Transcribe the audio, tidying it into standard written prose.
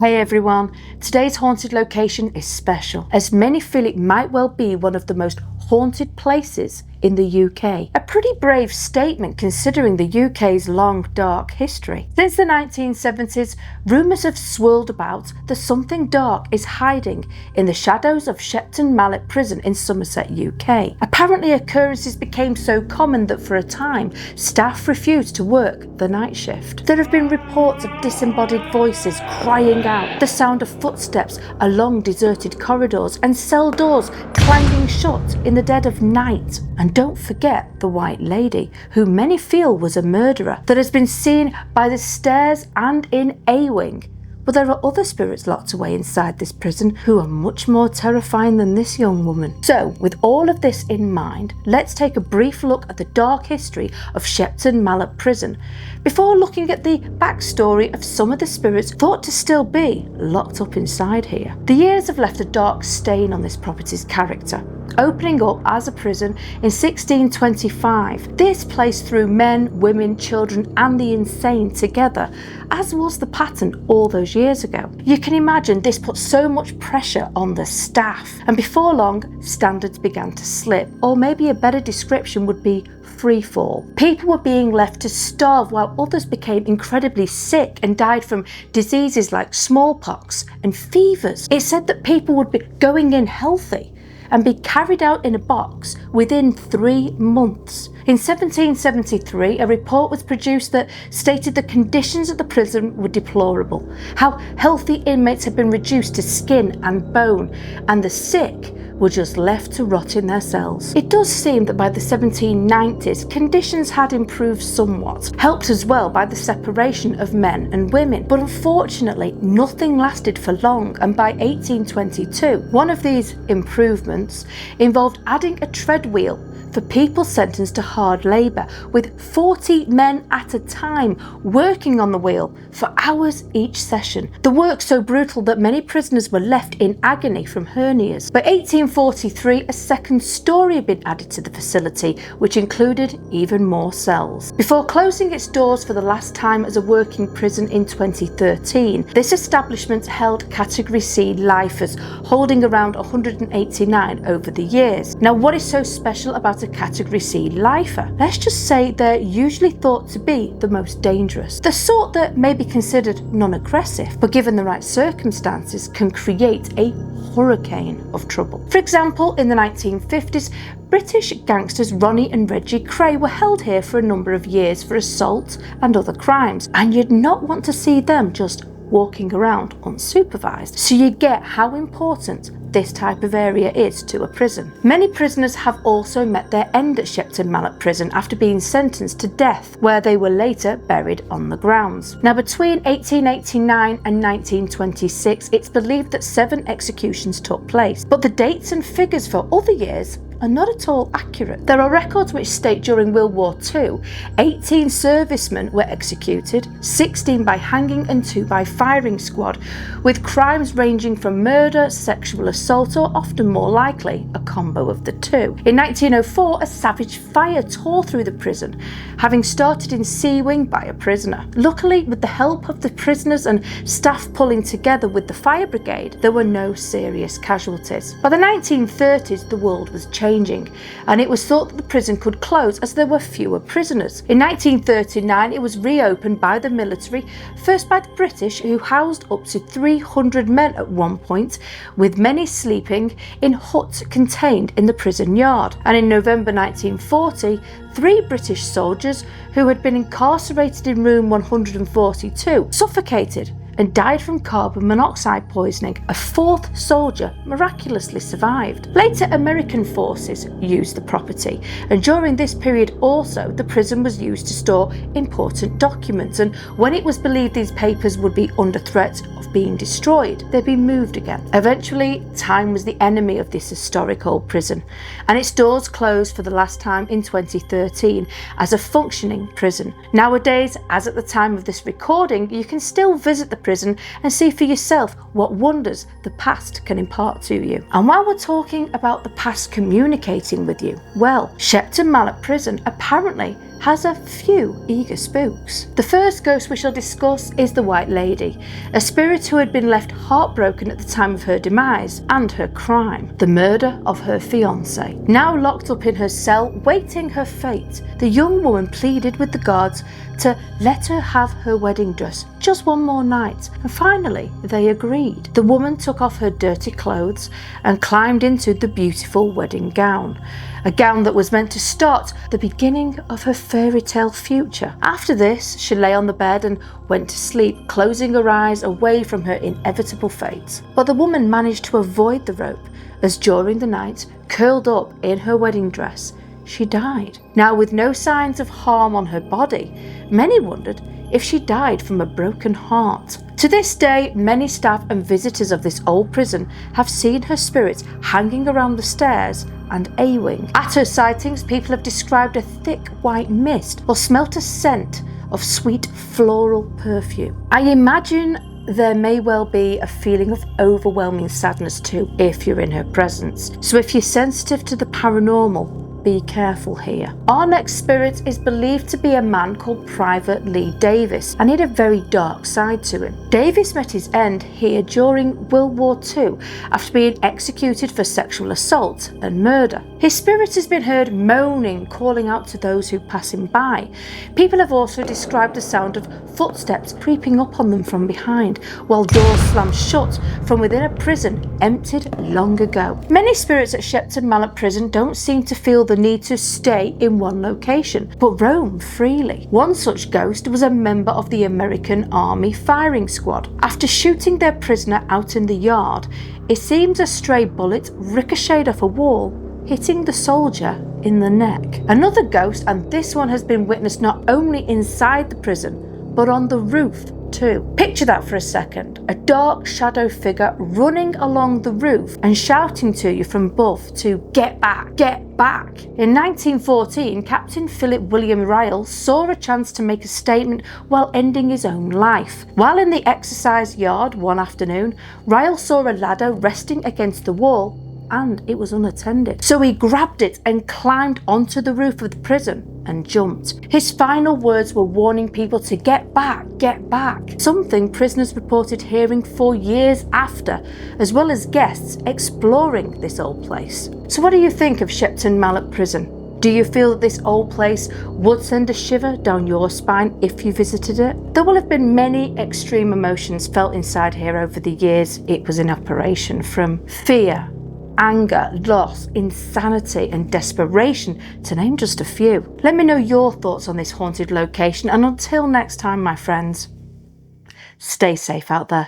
Hey everyone, today's haunted location is special, as many feel it might well be one of the most haunted places in the UK. A pretty brave statement considering the UK's long, dark history. Since the 1970s, rumours have swirled about that something dark is hiding in the shadows of Shepton Mallet Prison in Somerset, UK. Apparently, occurrences became so common that for a time, staff refused to work the night shift. There have been reports of disembodied voices crying out, the sound of footsteps along deserted corridors, and cell doors clanging shut in the dead of night. And don't forget the White Lady, who many feel was a murderer, that has been seen by the stairs and in A-Wing. But there are other spirits locked away inside this prison who are much more terrifying than this young woman. So, with all of this in mind, let's take a brief look at the dark history of Shepton Mallet Prison, before looking at the backstory of some of the spirits thought to still be locked up inside here. The years have left a dark stain on this property's character. Opening up as a prison in 1625, this place threw men, women, children and the insane together, as was the pattern all those years ago. You can imagine this put so much pressure on the staff, and before long standards began to slip, or maybe a better description would be free fall. People were being left to starve while others became incredibly sick and died from diseases like smallpox and fevers. It said that people would be going in healthy and be carried out in a box within 3 months. In 1773, a report was produced that stated the conditions at the prison were deplorable, how healthy inmates had been reduced to skin and bone, and the sick were just left to rot in their cells. It does seem that by the 1790s, conditions had improved somewhat, helped as well by the separation of men and women. But unfortunately, nothing lasted for long, and by 1822, one of these improvements involved adding a tread wheel for people sentenced to hard labour, with 40 men at a time working on the wheel for hours each session. The work so brutal that many prisoners were left in agony from hernias. By 1843, a second storey had been added to the facility, which included even more cells. Before closing its doors for the last time as a working prison in 2013, this establishment held Category C lifers, holding around 189 over the years. Now, what is so special about a Category C lifer? Let's just say they're usually thought to be the most dangerous. The sort that may be considered non-aggressive, but given the right circumstances can create a hurricane of trouble. For example, in the 1950s, British gangsters Ronnie and Reggie Kray were held here for a number of years for assault and other crimes, and you'd not want to see them just walking around unsupervised. So you get how important this type of area is to a prison. Many prisoners have also met their end at Shepton Mallet Prison after being sentenced to death, where they were later buried on the grounds. Now, between 1889 and 1926, it's believed that 7 executions took place, but the dates and figures for other years are not at all accurate. There are records which state during World War II, 18 servicemen were executed, 16 by hanging and 2 by firing squad, with crimes ranging from murder, sexual assault, or often more likely, a combo of the two. In 1904, a savage fire tore through the prison, having started in C-Wing by a prisoner. Luckily, with the help of the prisoners and staff pulling together with the fire brigade, there were no serious casualties. By the 1930s, the world was changing, and it was thought that the prison could close as there were fewer prisoners. In 1939, it was reopened by the military, first by the British, who housed up to 300 men at one point, with many sleeping in huts contained in the prison yard. And in November 1940, 3 British soldiers who had been incarcerated in room 142 suffocated and died from carbon monoxide poisoning. A 4th soldier miraculously survived. Later, American forces used the property, and during this period also, the prison was used to store important documents, and when it was believed these papers would be under threat of being destroyed, they'd be moved again. Eventually, time was the enemy of this historic old prison, and its doors closed for the last time in 2013 as a functioning prison. Nowadays, as at the time of this recording, you can still visit the prison and see for yourself what wonders the past can impart to you. And while we're talking about the past communicating with you, well, Shepton Mallet Prison apparently has a few eager spooks. The first ghost we shall discuss is the White Lady, a spirit who had been left heartbroken at the time of her demise and her crime, the murder of her fiancé. Now locked up in her cell, waiting her fate, the young woman pleaded with the guards to let her have her wedding dress just one more night, and finally they agreed. The woman took off her dirty clothes and climbed into the beautiful wedding gown, a gown that was meant to start the beginning of her fairy tale future. After this, she lay on the bed and went to sleep, closing her eyes away from her inevitable fate. But the woman managed to avoid the rope, as during the night, curled up in her wedding dress, she died. Now, with no signs of harm on her body, many wondered if she died from a broken heart. To this day, many staff and visitors of this old prison have seen her spirit hanging around the stairs and A-wing. At her sightings, people have described a thick white mist or smelt a scent of sweet floral perfume. I imagine there may well be a feeling of overwhelming sadness too if you're in her presence. So if you're sensitive to the paranormal, be careful here. Our next spirit is believed to be a man called Private Lee Davis, and he had a very dark side to him. Davis met his end here during World War II after being executed for sexual assault and murder. His spirit has been heard moaning, calling out to those who pass him by. People have also described the sound of footsteps creeping up on them from behind, while doors slammed shut from within a prison emptied long ago. Many spirits at Shepton Mallet Prison don't seem to feel the need to stay in one location, but roam freely. One such ghost was a member of the American Army firing squad. After shooting their prisoner out in the yard, it seems a stray bullet ricocheted off a wall, hitting the soldier in the neck. Another ghost, and this one has been witnessed not only inside the prison, but on the roof too. Picture that for a second. A dark shadow figure running along the roof and shouting to you from above to get back, get back. In 1914, Captain Philip William Ryle saw a chance to make a statement while ending his own life. While in the exercise yard one afternoon, Ryle saw a ladder resting against the wall and it was unattended. So he grabbed it and climbed onto the roof of the prison and jumped. His final words were warning people to get back, something prisoners reported hearing for years after, as well as guests exploring this old place. So what do you think of Shepton Mallet Prison? Do you feel that this old place would send a shiver down your spine if you visited it? There will have been many extreme emotions felt inside here over the years it was in operation, from fear, anger, loss, insanity and desperation, to name just a few. Let me know your thoughts on this haunted location, and until next time, my friends, stay safe out there.